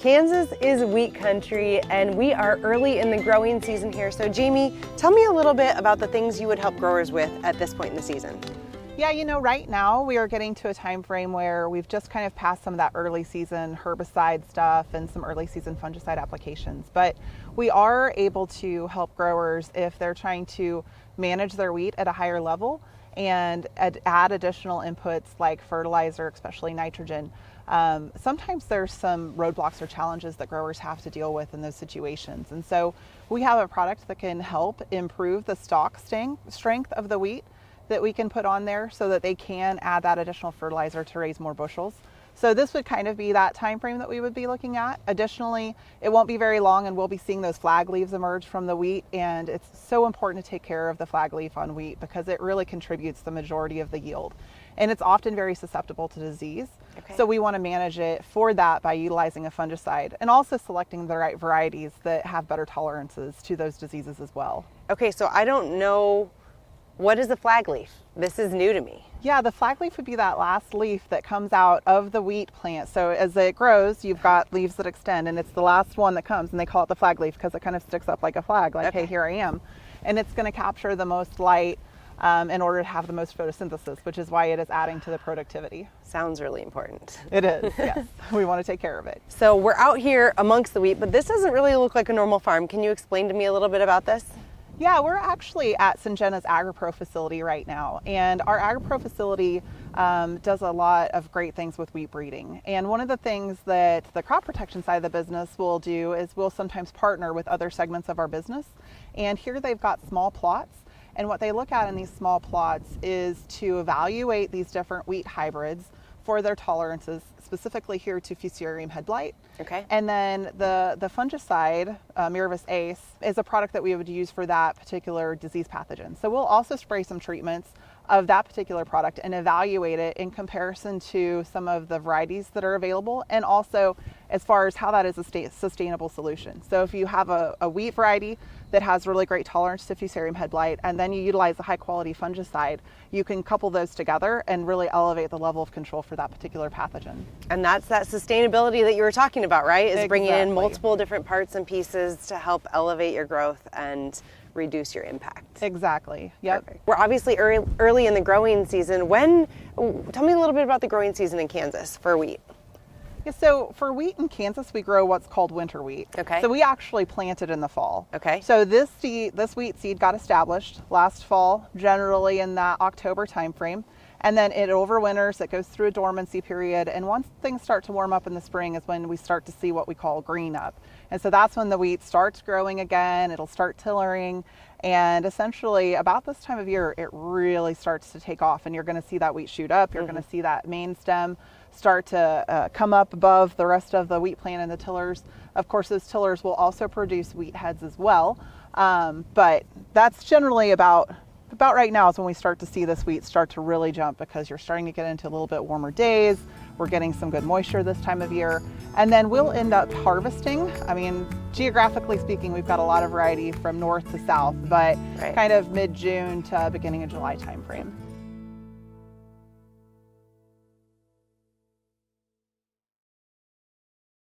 Kansas is wheat country and we are early in the growing season here. So Jamie, tell me a little bit about the things you would help growers with at this point in the season. Yeah, right now we are getting to a time frame where we've just kind of passed some of that early season herbicide stuff and some early season fungicide applications. But we are able to help growers if they're trying to manage their wheat at a higher level and add additional inputs like fertilizer, especially nitrogen. Sometimes there's some roadblocks or challenges that growers have to deal with in those situations. And so we have a product that can help improve the stalk strength of the wheat that we can put on there so that they can add that additional fertilizer to raise more bushels. So this would kind of be that time frame that we would be looking at. Additionally, it won't be very long and we'll be seeing those flag leaves emerge from the wheat, and it's so important to take care of the flag leaf on wheat because it really contributes the majority of the yield. And it's often very susceptible to disease. Okay. So we want to manage it for that by utilizing a fungicide and also selecting the right varieties that have better tolerances to those diseases as well. Okay, so I don't know, what is a flag leaf? This is new to me. Yeah, the flag leaf would be that last leaf that comes out of the wheat plant. So as it grows, you've got leaves that extend, and it's the last one that comes, and they call it the flag leaf because it kind of sticks up like a flag, like, okay, hey, here I am. And it's going to capture the most light in order to have the most photosynthesis, which is why it is adding to the productivity. Sounds really important. It is, yes. We want to take care of it. So we're out here amongst the wheat, but this doesn't really look like a normal farm. Can you explain to me a little bit about this? Yeah, we're actually at Syngenta's AgriPro facility right now, and our AgriPro facility does a lot of great things with wheat breeding. And one of the things that the crop protection side of the business will do is we'll sometimes partner with other segments of our business. And here they've got small plots, and what they look at in these small plots is to evaluate these different wheat hybrids for their tolerances, specifically here to Fusarium head blight. Okay. And then the fungicide, Miravis Ace, is a product that we would use for that particular disease pathogen. So we'll also spray some treatments of that particular product and evaluate it in comparison to some of the varieties that are available, and also as far as how that is a sustainable solution. So if you have a wheat variety that has really great tolerance to Fusarium head blight, and then you utilize a high quality fungicide, you can couple those together and really elevate the level of control for that particular pathogen. And that's that sustainability that you were talking about, right? Is Exactly. Bringing in multiple different parts and pieces to help elevate your growth and reduce your impact. Exactly. Yep. Perfect. We're obviously early in the growing season. Tell me a little bit about the growing season in Kansas for wheat. Yeah, so for wheat in Kansas, we grow what's called winter wheat. Okay. So we actually plant it in the fall. Okay. So this wheat seed got established last fall, generally in that October timeframe. And then it overwinters, it goes through a dormancy period. And once things start to warm up in the spring is when we start to see what we call green up. And so that's when the wheat starts growing again, it'll start tillering. And essentially about this time of year, it really starts to take off, and you're gonna see that wheat shoot up, you're gonna see that main stem start to come up above the rest of the wheat plant and the tillers. Of course, those tillers will also produce wheat heads as well. But that's generally about right now is when we start to see this wheat start to really jump, because you're starting to get into a little bit warmer days. We're getting some good moisture this time of year. And then we'll end up harvesting. I mean, geographically speaking, we've got a lot of variety from north to south, but kind of mid-June to beginning of July timeframe.